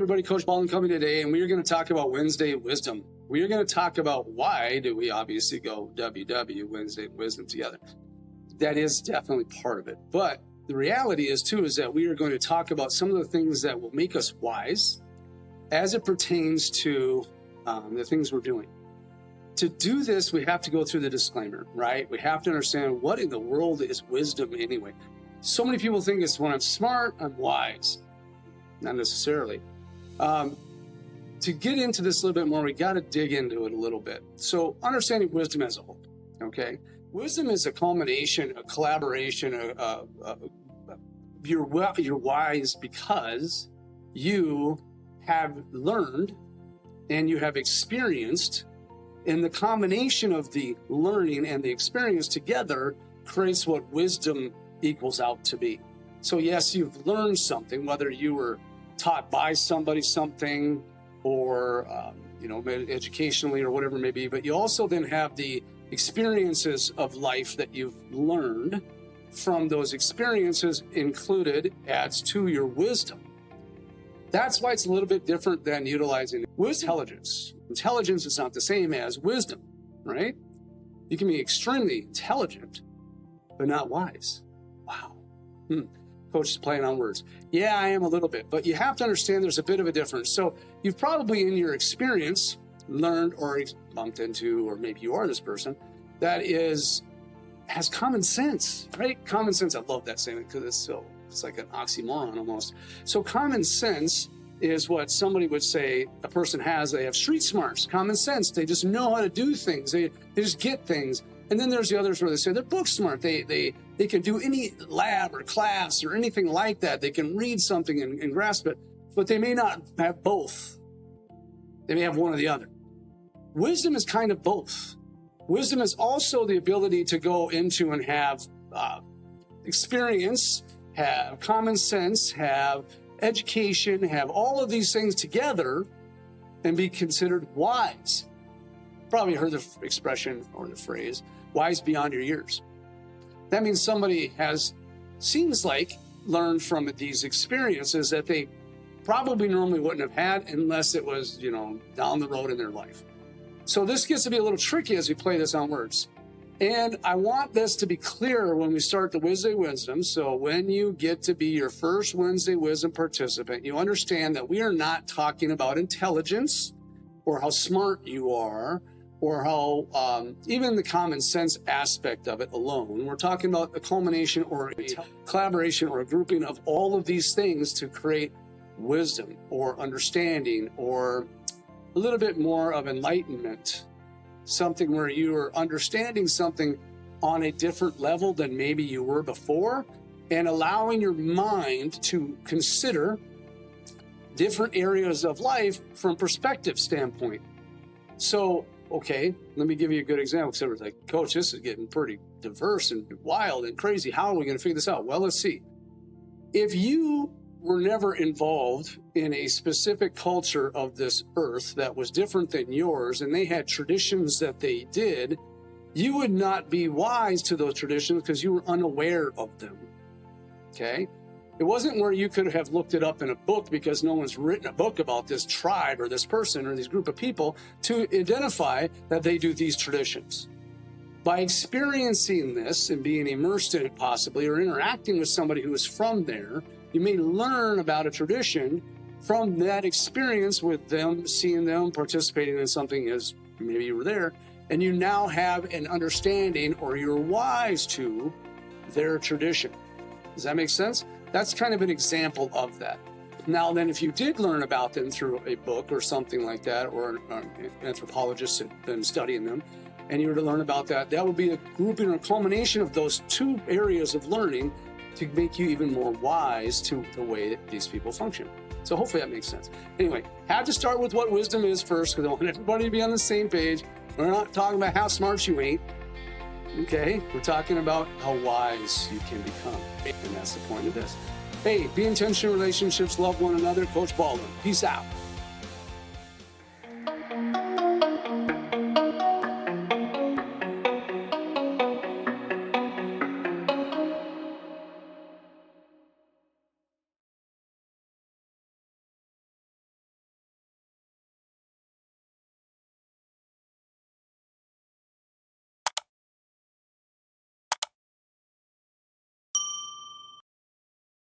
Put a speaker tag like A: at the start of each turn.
A: everybody, Coach Baldwin coming today, and we are going to talk about Wednesday wisdom. We are going to talk about why do we obviously go WW, Wednesday wisdom together. That is definitely part of it. But the reality is too, is that we are going to talk about some of the things that will make us wise as it pertains to the things we're doing. To do this, we have to go through the disclaimer, right? We have to understand what in the world is wisdom anyway. So many people think it's when I'm smart, I'm wise. Not necessarily. To get into this a little bit more, we got to dig into it a little bit. So understanding wisdom as a whole, okay? Wisdom is a culmination, a collaboration, you're wise because you have learned and you have experienced, and the combination of the learning and the experience together creates what wisdom equals out to be. So yes, you've learned something, whether you were taught by somebody something or, educationally or whatever it may be, but you also then have the experiences of life that you've learned from those experiences included adds to your wisdom. That's why it's a little bit different than utilizing intelligence. Intelligence is not the same as wisdom, right? You can be extremely intelligent, but not wise. Wow. Coach is playing on words. Yeah, I am a little bit, but you have to understand there's a bit of a difference. So you've probably in your experience learned or bumped into, or maybe you are this person, that has common sense, right? Common sense, I love that saying because it's like an oxymoron almost. So common sense is what somebody would say a person has. They have street smarts, common sense. They just know how to do things. They just get things. And then there's the others where they say they're book smart. They can do any lab or class or anything like that. They can read something and grasp it, but they may not have both. They may have one or the other. Wisdom is kind of both. Wisdom is also the ability to go into and have experience, have common sense, have education, have all of these things together and be considered wise. Probably heard the expression or the phrase, wise beyond your years. That means somebody seems like learned from these experiences that they probably normally wouldn't have had unless it was, down the road in their life. So this gets to be a little tricky as we play this on words. And I want this to be clear when we start the Wednesday Wisdom. So when you get to be your first Wednesday Wisdom participant, you understand that we are not talking about intelligence or how smart you are or how even the common sense aspect of it alone. We're talking about a culmination or a collaboration or a grouping of all of these things to create wisdom or understanding or a little bit more of enlightenment, something where you are understanding something on a different level than maybe you were before, and allowing your mind to consider different areas of life from perspective standpoint. So, okay, let me give you a good example. Because everyone's like, Coach, this is getting pretty diverse and wild and crazy. How are we going to figure this out? Well, let's see. If you were never involved in a specific culture of this earth that was different than yours, and they had traditions that they did, you would not be wise to those traditions because you were unaware of them, okay? It wasn't where you could have looked it up in a book because no one's written a book about this tribe or this person or this group of people to identify that they do these traditions. By experiencing this and being immersed in it possibly, or interacting with somebody who is from there, you may learn about a tradition from that experience with them, seeing them participating in something as maybe you were there, and you now have an understanding or you're wise to their tradition. Does that make sense? That's kind of an example of that. Now then, if you did learn about them through a book or something like that, or an anthropologist had been studying them, and you were to learn about that, that would be a grouping or a culmination of those two areas of learning to make you even more wise to the way that these people function. So hopefully that makes sense. Anyway, had to start with what wisdom is first because I want everybody to be on the same page. We're not talking about how smart you ain't. Okay, we're talking about how wise you can become. And that's the point of this. Hey, be intentional relationships, love one another. Coach Baldwin. Peace out.